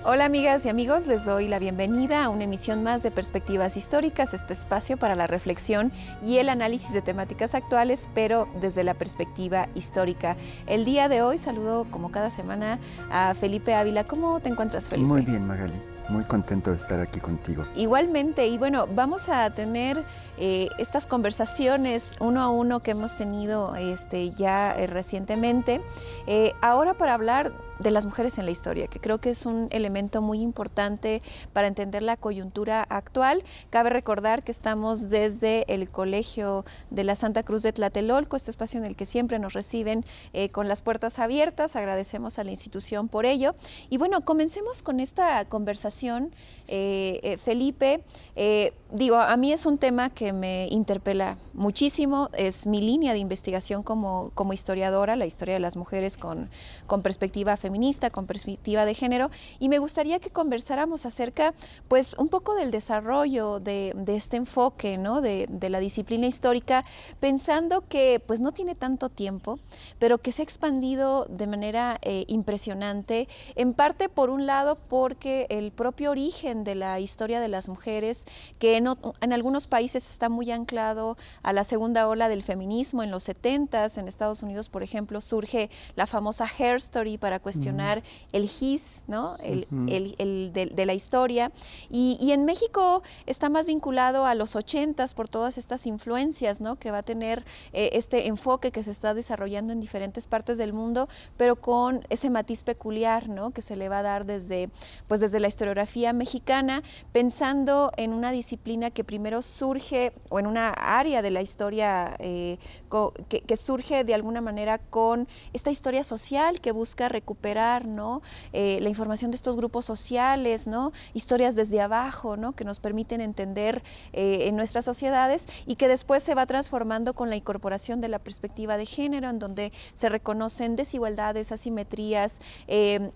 Hola amigas y amigos, les doy la bienvenida a una emisión más de Perspectivas Históricas, este espacio para la reflexión y el análisis de temáticas actuales, pero desde la perspectiva histórica. El día de hoy saludo, como cada semana, a Felipe Ávila. ¿Cómo te encuentras, Felipe? Muy bien, Magali. Muy contento de estar aquí contigo. Igualmente, y bueno, vamos a tener estas conversaciones uno a uno que hemos tenido ya recientemente, ahora para hablar de las mujeres en la historia, que creo que es un elemento muy importante para entender la coyuntura actual. Cabe recordar que estamos desde el Colegio de la Santa Cruz de Tlatelolco, este espacio en el que siempre nos reciben con las puertas abiertas. Agradecemos a la institución por ello. Y bueno, comencemos con esta conversación, Felipe. A mí es un tema que me interpela muchísimo, es mi línea de investigación como historiadora, la historia de las mujeres con perspectiva feminista, con perspectiva de género, y me gustaría que conversáramos acerca, pues, un poco del desarrollo de este enfoque, ¿no?, de la disciplina histórica, pensando que, pues, no tiene tanto tiempo, pero que se ha expandido de manera impresionante, en parte, por un lado, porque el propio origen de la historia de las mujeres, que en algunos países está muy anclado a la segunda ola del feminismo en los 70s, en Estados Unidos, por ejemplo, surge la famosa Hair Story para cuestionar el his, ¿no?, de la historia, y en México está más vinculado a los 80s por todas estas influencias, ¿no?, que va a tener este enfoque que se está desarrollando en diferentes partes del mundo, pero con ese matiz peculiar, ¿no?, que se le va a dar desde la historiografía mexicana, pensando en una disciplina que primero surge, o en una área de la historia que surge de alguna manera con esta historia social que busca recuperar, ¿no?, la información de estos grupos sociales, ¿no?, historias desde abajo, ¿no?, que nos permiten entender en nuestras sociedades, y que después se va transformando con la incorporación de la perspectiva de género, en donde se reconocen desigualdades, asimetrías,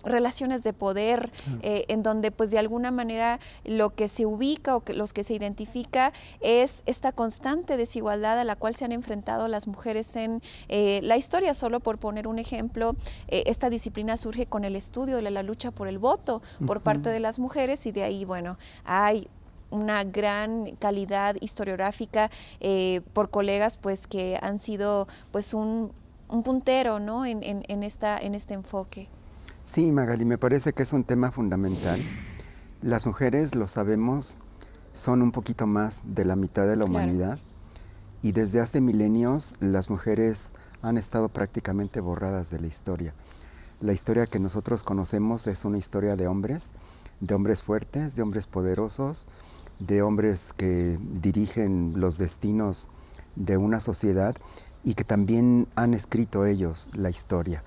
relaciones de poder, en donde, pues, de alguna manera lo que se ubica o los que se identifica es esta constante desigualdad a la cual se han enfrentado las mujeres en la historia. Solo por poner un ejemplo, esta disciplina surge con el estudio de la lucha por el voto por parte de las mujeres, y de ahí, bueno, hay una gran calidad historiográfica por colegas, pues, que han sido, pues, un puntero, ¿no?, en este enfoque. Sí, Magali, me parece que es un tema fundamental. Las mujeres, lo sabemos, son un poquito más de la mitad de la humanidad, y desde hace milenios las mujeres han estado prácticamente borradas de la historia. La historia que nosotros conocemos es una historia de hombres fuertes, de hombres poderosos, de hombres que dirigen los destinos de una sociedad y que también han escrito ellos la historia.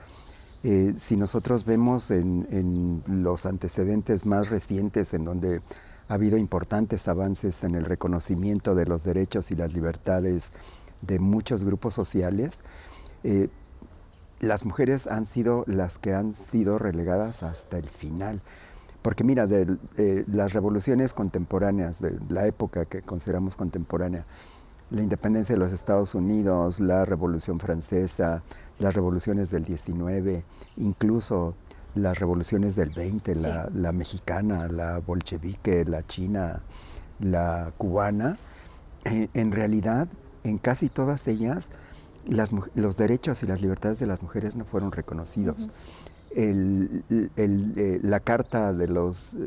Si nosotros vemos en los antecedentes más recientes, en donde ha habido importantes avances en el reconocimiento de los derechos y las libertades de muchos grupos sociales, las mujeres han sido las que han sido relegadas hasta el final. Porque mira, las revoluciones contemporáneas, de la época que consideramos contemporánea, la independencia de los Estados Unidos, la Revolución Francesa, las revoluciones del 19, incluso las revoluciones del 20, sí, la mexicana, la bolchevique, la china, la cubana, en realidad, en casi todas ellas, los derechos y las libertades de las mujeres no fueron reconocidos. la Carta de los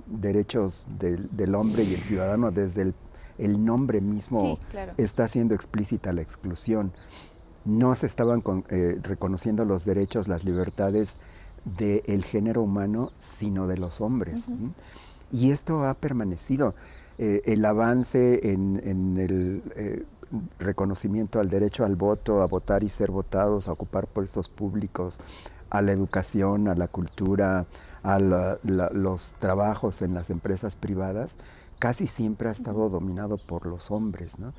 Derechos del Hombre y el Ciudadano, desde el nombre mismo, sí, claro, está haciendo explícita la exclusión. No se estaban reconociendo los derechos, las libertades del género humano, sino de los hombres. uh-huh. Y esto ha permanecido. El avance en el reconocimiento al derecho al voto, a votar y ser votados, a ocupar puestos públicos, a la educación, a la cultura, a los trabajos en las empresas privadas, casi siempre ha estado dominado por los hombres, ¿no?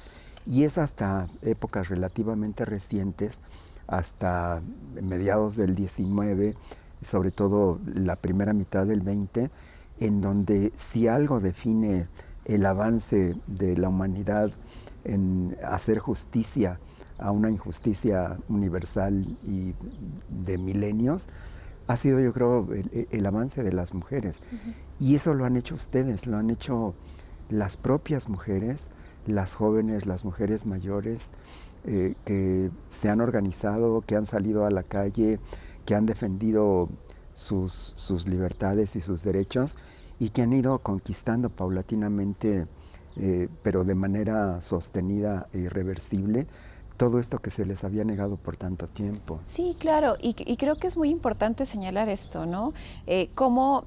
Y es hasta épocas relativamente recientes, hasta mediados del 19, sobre todo la primera mitad del 20, en donde si algo define el avance de la humanidad en hacer justicia a una injusticia universal y de milenios, ha sido, yo creo, el avance de las mujeres. Uh-huh. Y eso lo han hecho ustedes, lo han hecho las propias mujeres, las jóvenes, las mujeres mayores, que se han organizado, que han salido a la calle, que han defendido sus libertades y sus derechos, y que han ido conquistando paulatinamente, pero de manera sostenida e irreversible, todo esto que se les había negado por tanto tiempo. Sí, claro, y creo que es muy importante señalar esto, ¿no? Cómo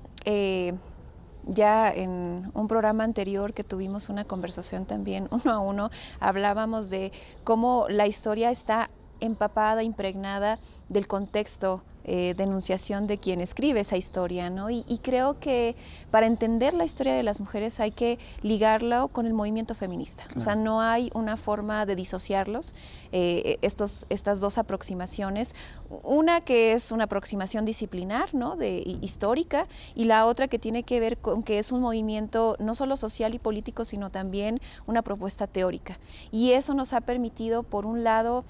ya en un programa anterior que tuvimos una conversación también uno a uno, hablábamos de cómo la historia está empapada, impregnada del contexto de enunciación de quien escribe esa historia, ¿no? Y creo que para entender la historia de las mujeres hay que ligarlo con el movimiento feminista. Claro. O sea, no hay una forma de disociarlos, estas dos aproximaciones. Una que es una aproximación disciplinar, ¿no? Histórica, y la otra que tiene que ver con que es un movimiento no solo social y político, sino también una propuesta teórica. Y eso nos ha permitido, por un lado,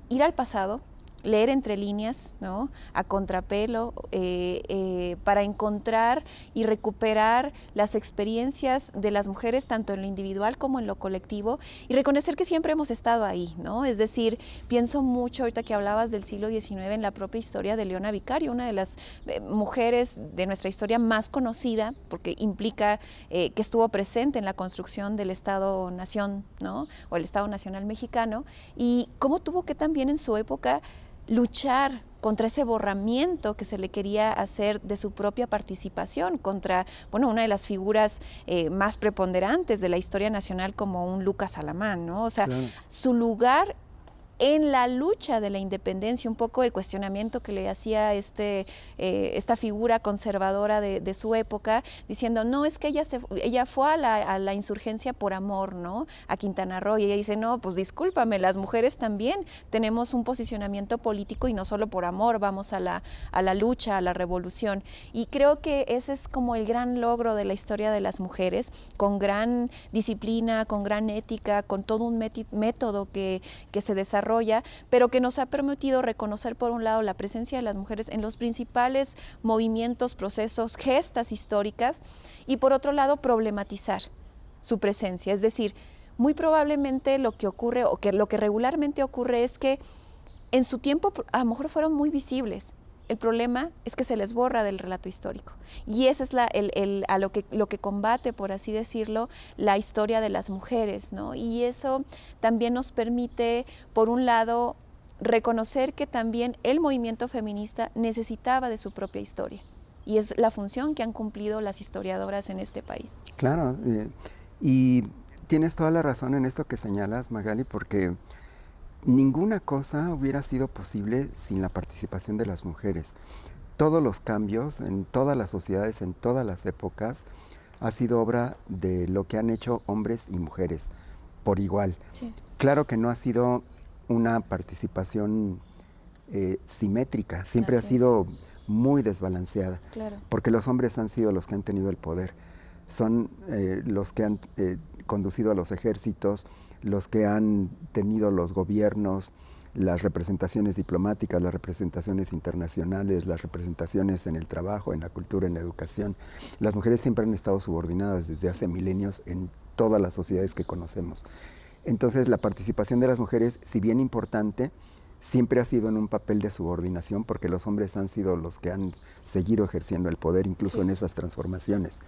ir al pasado, leer entre líneas, ¿no? A contrapelo, para encontrar y recuperar las experiencias de las mujeres, tanto en lo individual como en lo colectivo, y reconocer que siempre hemos estado ahí, ¿no? Es decir, pienso mucho, ahorita que hablabas del siglo XIX, en la propia historia de Leona Vicario, una de las mujeres de nuestra historia más conocida, porque implica que estuvo presente en la construcción del Estado-Nación, ¿no? O el Estado Nacional Mexicano, y cómo tuvo que también en su época luchar contra ese borramiento que se le quería hacer de su propia participación, contra, bueno, una de las figuras más preponderantes de la historia nacional como un Lucas Alamán, ¿no? O sea, claro, su lugar en la lucha de la independencia, un poco el cuestionamiento que le hacía esta figura conservadora de su época, diciendo, no, es que ella fue a la insurgencia por amor, ¿no? A Quintana Roo, y ella dice, no, pues discúlpame, las mujeres también tenemos un posicionamiento político y no solo por amor, vamos a la lucha, a la revolución. Y creo que ese es como el gran logro de la historia de las mujeres, con gran disciplina, con gran ética, con todo un método que se desarrolla, pero que nos ha permitido reconocer, por un lado, la presencia de las mujeres en los principales movimientos, procesos, gestas históricas, y por otro lado, problematizar su presencia. Es decir, muy probablemente lo que ocurre, o que lo que regularmente ocurre, es que en su tiempo a lo mejor fueron muy visibles. El problema es que se les borra del relato histórico, y ese es lo que combate, por así decirlo, la historia de las mujeres, ¿no? Y eso también nos permite, por un lado, reconocer que también el movimiento feminista necesitaba de su propia historia, y es la función que han cumplido las historiadoras en este país. Claro, y tienes toda la razón en esto que señalas, Magali, porque ninguna cosa hubiera sido posible sin la participación de las mujeres. Todos los cambios en todas las sociedades, en todas las épocas, ha sido obra de lo que han hecho hombres y mujeres por igual. Sí. Claro que no ha sido una participación simétrica, siempre ha sido muy desbalanceada, claro, porque los hombres han sido los que han tenido el poder, son los que han conducido a los ejércitos, los que han tenido los gobiernos, las representaciones diplomáticas, las representaciones internacionales, las representaciones en el trabajo, en la cultura, en la educación. Las mujeres siempre han estado subordinadas desde hace milenios en todas las sociedades que conocemos. Entonces, la participación de las mujeres, si bien importante, siempre ha sido en un papel de subordinación porque los hombres han sido los que han seguido ejerciendo el poder incluso en esas transformaciones.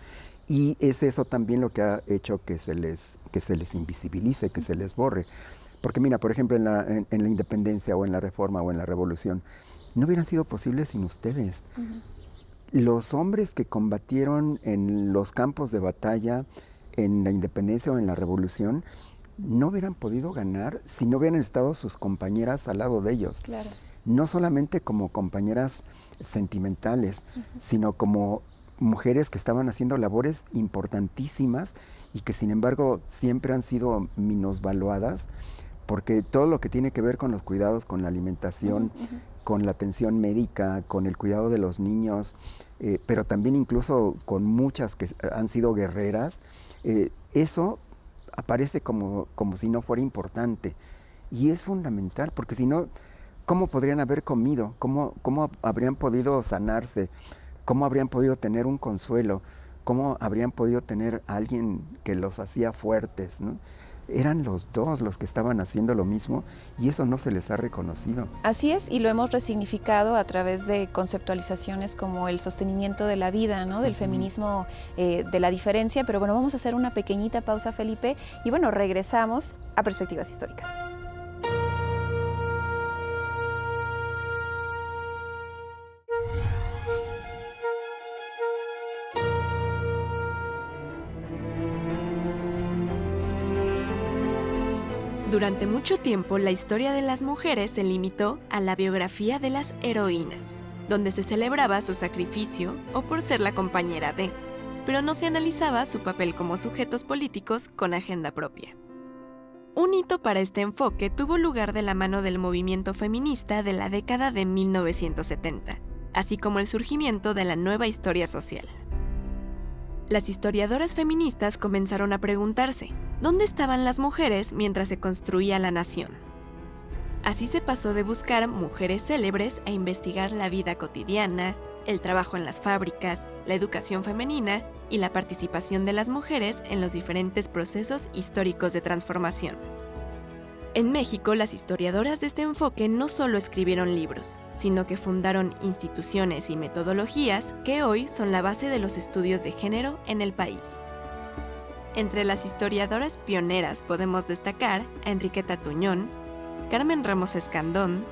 Y es eso también lo que ha hecho que se les invisibilice, que se les borre. Porque mira, por ejemplo, en la independencia o en la reforma o en la revolución, no hubieran sido posibles sin ustedes. Los hombres que combatieron en los campos de batalla, en la independencia o en la revolución, no hubieran podido ganar si no hubieran estado sus compañeras al lado de ellos. Claro. No solamente como compañeras sentimentales, sino como mujeres que estaban haciendo labores importantísimas y que sin embargo siempre han sido minusvaluadas, porque todo lo que tiene que ver con los cuidados, con la alimentación, con la atención médica, con el cuidado de los niños, pero también incluso con muchas que han sido guerreras, eso aparece como si no fuera importante. Y es fundamental, porque si no, ¿cómo podrían haber comido? ¿Cómo habrían podido sanarse? ¿Cómo habrían podido tener un consuelo? ¿Cómo habrían podido tener a alguien que los hacía fuertes, ¿no? Eran los dos los que estaban haciendo lo mismo y eso no se les ha reconocido. Así es, y lo hemos resignificado a través de conceptualizaciones como el sostenimiento de la vida, ¿no? Del feminismo de la diferencia. Pero bueno, vamos a hacer una pequeñita pausa, Felipe, y bueno, regresamos a Perspectivas Históricas. Durante mucho tiempo, la historia de las mujeres se limitó a la biografía de las heroínas, donde se celebraba su sacrificio o por ser la compañera de, pero no se analizaba su papel como sujetos políticos con agenda propia. Un hito para este enfoque tuvo lugar de la mano del movimiento feminista de la década de 1970, así como el surgimiento de la nueva historia social. Las historiadoras feministas comenzaron a preguntarse, ¿dónde estaban las mujeres mientras se construía la nación? Así se pasó de buscar mujeres célebres a investigar la vida cotidiana, el trabajo en las fábricas, la educación femenina y la participación de las mujeres en los diferentes procesos históricos de transformación. En México, las historiadoras de este enfoque no solo escribieron libros, sino que fundaron instituciones y metodologías que hoy son la base de los estudios de género en el país. Entre las historiadoras pioneras podemos destacar a Enriqueta Tuñón, Carmen Ramos Escandón,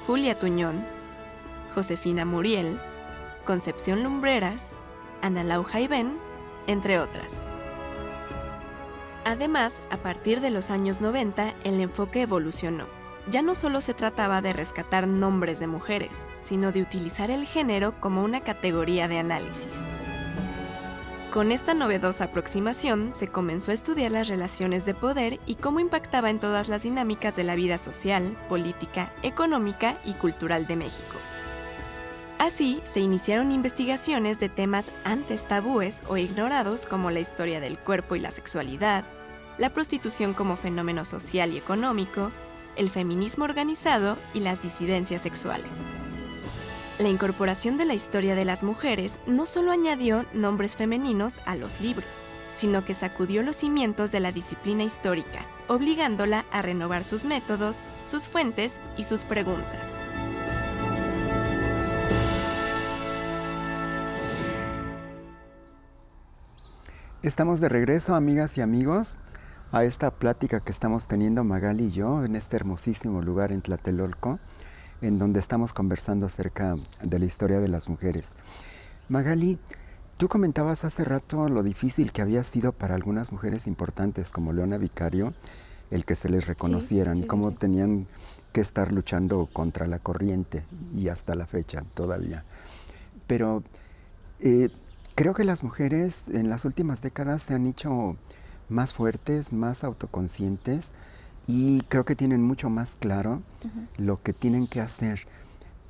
Julia Tuñón, Josefina Muriel, Concepción Lumbreras, Ana Lau Jaivén, entre otras. Además, a partir de los años 90, el enfoque evolucionó. Ya no solo se trataba de rescatar nombres de mujeres, sino de utilizar el género como una categoría de análisis. Con esta novedosa aproximación, se comenzó a estudiar las relaciones de poder y cómo impactaba en todas las dinámicas de la vida social, política, económica y cultural de México. Así, se iniciaron investigaciones de temas antes tabúes o ignorados como la historia del cuerpo y la sexualidad, la prostitución como fenómeno social y económico, el feminismo organizado y las disidencias sexuales. La incorporación de la historia de las mujeres no solo añadió nombres femeninos a los libros, sino que sacudió los cimientos de la disciplina histórica, obligándola a renovar sus métodos, sus fuentes y sus preguntas. Estamos de regreso, amigas y amigos, a esta plática que estamos teniendo Magali y yo en este hermosísimo lugar en Tlatelolco, en donde estamos conversando acerca de la historia de las mujeres. Magali, tú comentabas hace rato lo difícil que había sido para algunas mujeres importantes como Leona Vicario el que se les reconocieran y cómo tenían que estar luchando contra la corriente y hasta la fecha todavía. Pero creo que las mujeres en las últimas décadas se han hecho más fuertes, más autoconscientes y creo que tienen mucho más claro lo que tienen que hacer.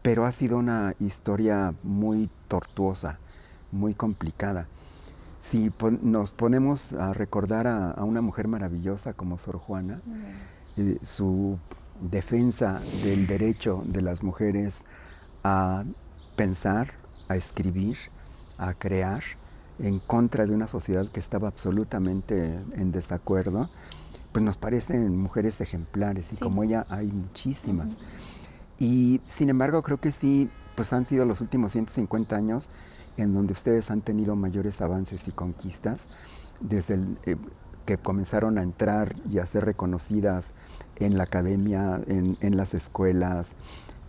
Pero ha sido una historia muy tortuosa, muy complicada. Si nos ponemos a recordar a una mujer maravillosa como Sor Juana, su defensa del derecho de las mujeres a pensar, a escribir, a crear en contra de una sociedad que estaba absolutamente en desacuerdo, pues nos parecen mujeres ejemplares y como ella hay muchísimas. Y sin embargo, creo que sí, pues han sido los últimos 150 años en donde ustedes han tenido mayores avances y conquistas, desde que comenzaron a entrar y a ser reconocidas en la academia, en las escuelas,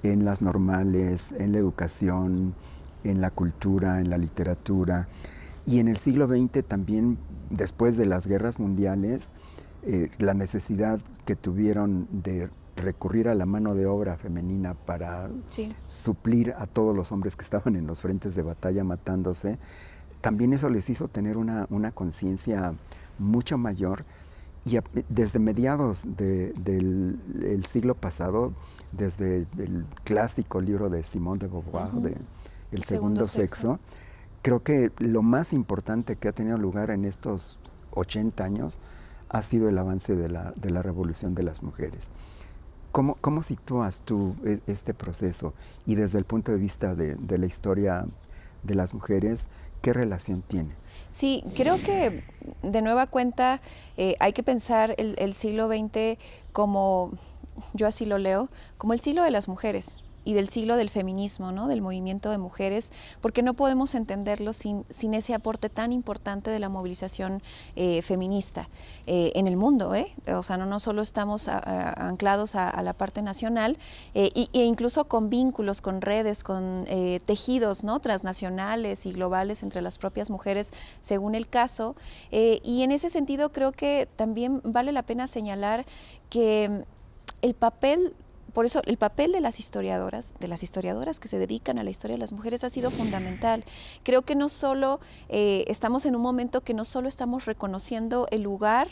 en las normales, en la educación, en la cultura, en la literatura. Y en el siglo XX también, después de las guerras mundiales, la necesidad que tuvieron de recurrir a la mano de obra femenina para suplir a todos los hombres que estaban en los frentes de batalla matándose, también eso les hizo tener una conciencia mucho mayor. Y desde mediados del siglo pasado, desde el clásico libro de Simone de Beauvoir, de El segundo sexo, creo que lo más importante que ha tenido lugar en estos 80 años ha sido el avance de la revolución de las mujeres. ¿Cómo sitúas tú este proceso? Y desde el punto de vista de la historia de las mujeres, ¿qué relación tiene? Sí, creo que de nueva cuenta hay que pensar el siglo XX como, yo así lo leo, como el siglo de las mujeres y del siglo del feminismo, ¿no? Del movimiento de mujeres, porque no podemos entenderlo sin ese aporte tan importante de la movilización feminista en el mundo, o sea, no solo estamos anclados a la parte nacional, e incluso con vínculos, con redes, con tejidos, ¿no? Transnacionales y globales entre las propias mujeres, según el caso, y en ese sentido creo que también vale la pena señalar que el papel de las historiadoras que se dedican a la historia de las mujeres ha sido fundamental. Creo que no solo estamos en un momento que no solo estamos reconociendo el lugar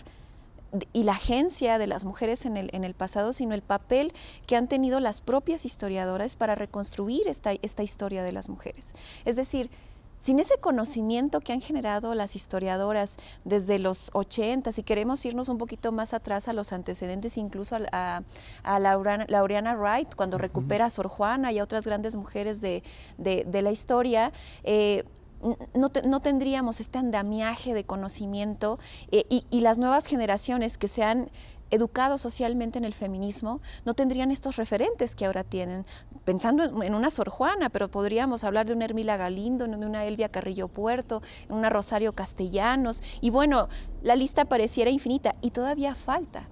y la agencia de las mujeres en el pasado, sino el papel que han tenido las propias historiadoras para reconstruir esta historia de las mujeres. Es decir, sin ese conocimiento que han generado las historiadoras desde los 80, si queremos irnos un poquito más atrás a los antecedentes, incluso a Laureana Wright, cuando recupera a Sor Juana y a otras grandes mujeres de la historia, no tendríamos este andamiaje de conocimiento y las nuevas generaciones que se han educados socialmente en el feminismo no tendrían estos referentes que ahora tienen, pensando en una Sor Juana, pero podríamos hablar de una Hermila Galindo, de una Elvia Carrillo Puerto, una Rosario Castellanos, y bueno, la lista pareciera infinita y todavía falta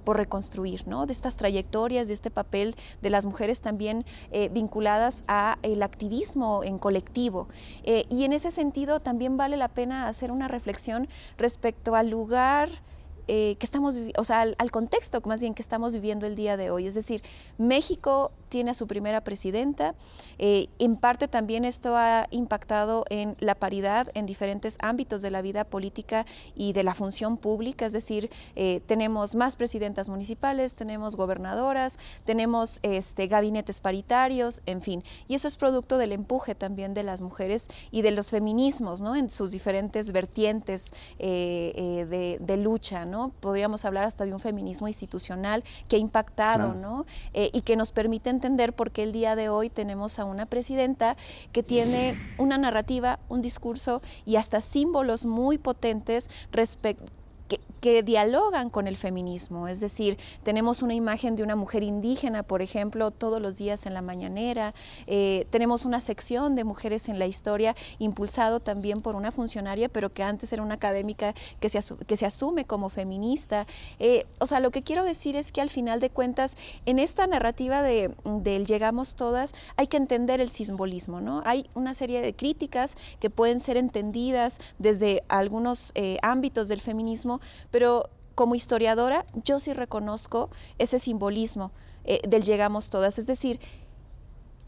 por reconstruir, ¿no? De estas trayectorias, de este papel de las mujeres también vinculadas a el activismo en colectivo. Y en ese sentido también vale la pena hacer una reflexión respecto al lugar que estamos, o sea, al contexto más bien que estamos viviendo el día de hoy. Es decir, México tiene a su primera presidenta, en parte también esto ha impactado en la paridad en diferentes ámbitos de la vida política y de la función pública, es decir, tenemos más presidentas municipales, tenemos gobernadoras, tenemos gabinetes paritarios, en fin, y eso es producto del empuje también de las mujeres y de los feminismos, ¿no? En sus diferentes vertientes de lucha, ¿no? Podríamos hablar hasta de un feminismo institucional que ha impactado, claro, ¿no? Y que nos permite entender por qué el día de hoy tenemos a una presidenta que tiene una narrativa, un discurso y hasta símbolos muy potentes que dialogan con el feminismo. Es decir, tenemos una imagen de una mujer indígena, por ejemplo, todos los días en la mañanera, tenemos una sección de mujeres en la historia impulsado también por una funcionaria, pero que antes era una académica que se asume como feminista. O sea, lo que quiero decir es que al final de cuentas, en esta narrativa del llegamos todas, hay que entender el simbolismo, ¿no? Hay una serie de críticas que pueden ser entendidas desde algunos ámbitos del feminismo, pero como historiadora yo sí reconozco ese simbolismo del llegamos todas, es decir,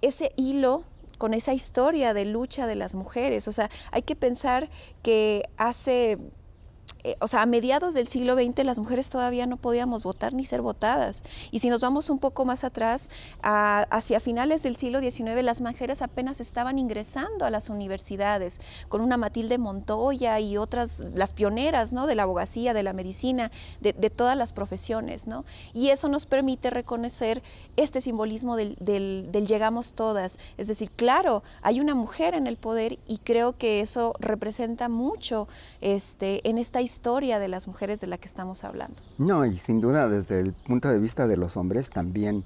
ese hilo con esa historia de lucha de las mujeres. O sea, hay que pensar que a mediados del siglo XX las mujeres todavía no podíamos votar ni ser votadas. Y si nos vamos un poco más atrás, hacia finales del siglo XIX, las mujeres apenas estaban ingresando a las universidades, con una Matilde Montoya y otras, las pioneras, ¿no? De la abogacía, de la medicina, de todas las profesiones, ¿no? Y eso nos permite reconocer este simbolismo del llegamos todas. Es decir, claro, hay una mujer en el poder y creo que eso representa mucho en esta historia de las mujeres de la que estamos hablando. No, y sin duda desde el punto de vista de los hombres también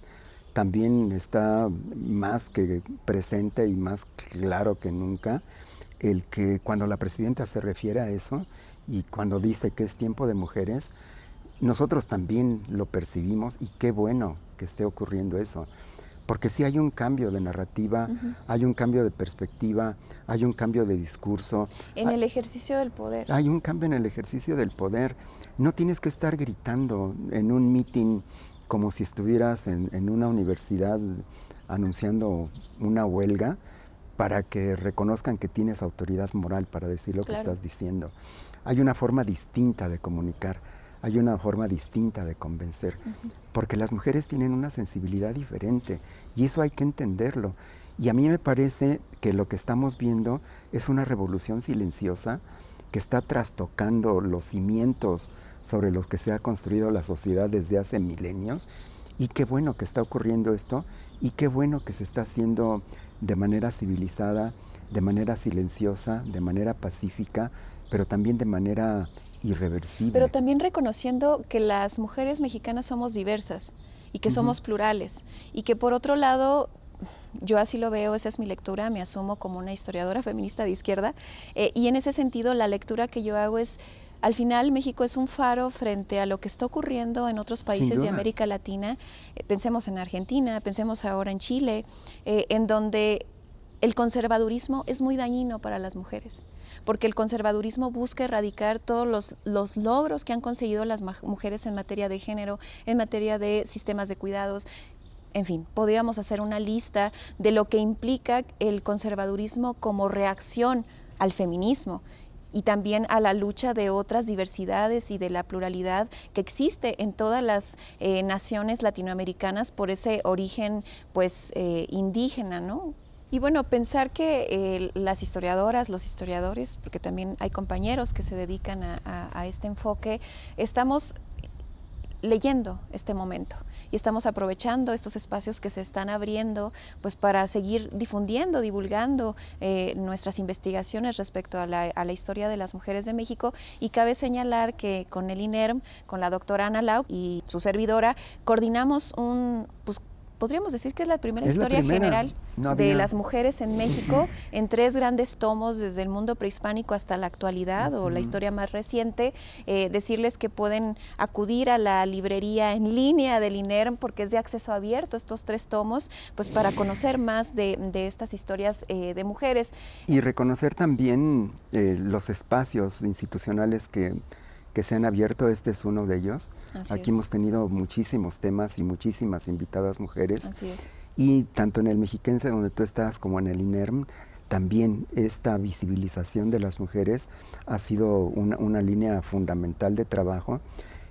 también está más que presente y más claro que nunca el que cuando la presidenta se refiere a eso y cuando dice que es tiempo de mujeres, nosotros también lo percibimos y qué bueno que esté ocurriendo eso. Porque sí hay un cambio de narrativa, hay un cambio de perspectiva, hay un cambio de discurso. En el ejercicio del poder. Hay un cambio en el ejercicio del poder. No tienes que estar gritando en un meeting como si estuvieras en una universidad anunciando una huelga para que reconozcan que tienes autoridad moral para decir lo que estás diciendo. Hay una forma distinta de comunicar, hay una forma distinta de convencer, porque las mujeres tienen una sensibilidad diferente y eso hay que entenderlo. Y a mí me parece que lo que estamos viendo es una revolución silenciosa que está trastocando los cimientos sobre los que se ha construido la sociedad desde hace milenios. Y qué bueno que está ocurriendo esto y qué bueno que se está haciendo de manera civilizada, de manera silenciosa, de manera pacífica, pero también de manera irreversible. Pero también reconociendo que las mujeres mexicanas somos diversas y que somos plurales y que por otro lado, yo así lo veo, esa es mi lectura, me asumo como una historiadora feminista de izquierda y en ese sentido la lectura que yo hago es, al final México es un faro frente a lo que está ocurriendo en otros países de América Latina, pensemos en Argentina, pensemos ahora en Chile, en donde el conservadurismo es muy dañino para las mujeres, porque el conservadurismo busca erradicar todos los logros que han conseguido las mujeres en materia de género, en materia de sistemas de cuidados. En fin, podríamos hacer una lista de lo que implica el conservadurismo como reacción al feminismo y también a la lucha de otras diversidades y de la pluralidad que existe en todas las naciones latinoamericanas por ese origen pues indígena, ¿no? Y bueno, pensar que las historiadoras, los historiadores, porque también hay compañeros que se dedican a este enfoque, estamos leyendo este momento y estamos aprovechando estos espacios que se están abriendo pues para seguir difundiendo, divulgando nuestras investigaciones respecto a la historia de las mujeres de México. Y cabe señalar que con el INERM, con la doctora Ana Lau y su servidora, coordinamos podríamos decir que es la primera historia general de las mujeres en México en 3 grandes tomos desde el mundo prehispánico hasta la actualidad o la historia más reciente. Decirles que pueden acudir a la librería en línea del INERM porque es de acceso abierto estos 3 tomos, pues para conocer más de estas historias de mujeres. Y reconocer también los espacios institucionales que se han abierto, este es uno de ellos. Aquí hemos tenido muchísimos temas y muchísimas invitadas mujeres. Así es. Y tanto en el Mexiquense, donde tú estás, como en el INERM, también esta visibilización de las mujeres ha sido una línea fundamental de trabajo.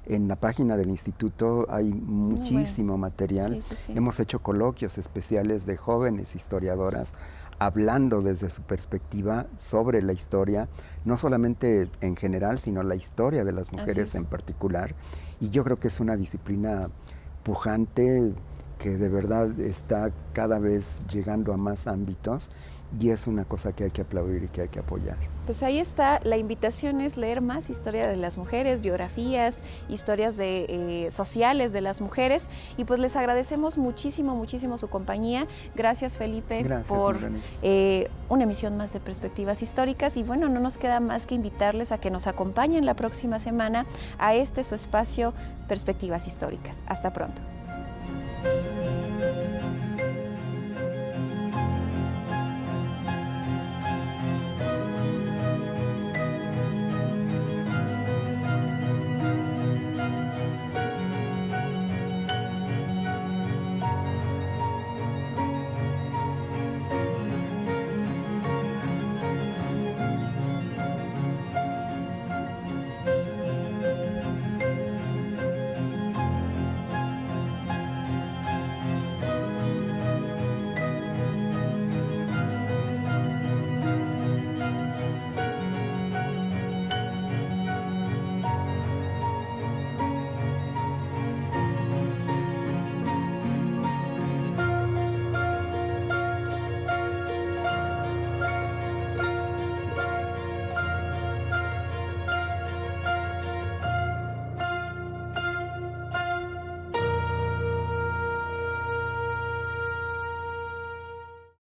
En la página del instituto hay muchísimo material. Hemos hecho coloquios especiales de jóvenes historiadoras hablando desde su perspectiva sobre la historia, no solamente en general, sino la historia de las mujeres en particular. Y yo creo que es una disciplina pujante que de verdad está cada vez llegando a más ámbitos y es una cosa que hay que aplaudir y que hay que apoyar. Pues ahí está, la invitación es leer más historia de las mujeres, biografías, historias sociales de las mujeres y pues les agradecemos muchísimo su compañía. Gracias Felipe por una emisión más de Perspectivas Históricas y bueno, no nos queda más que invitarles a que nos acompañen la próxima semana a su espacio Perspectivas Históricas. Hasta pronto.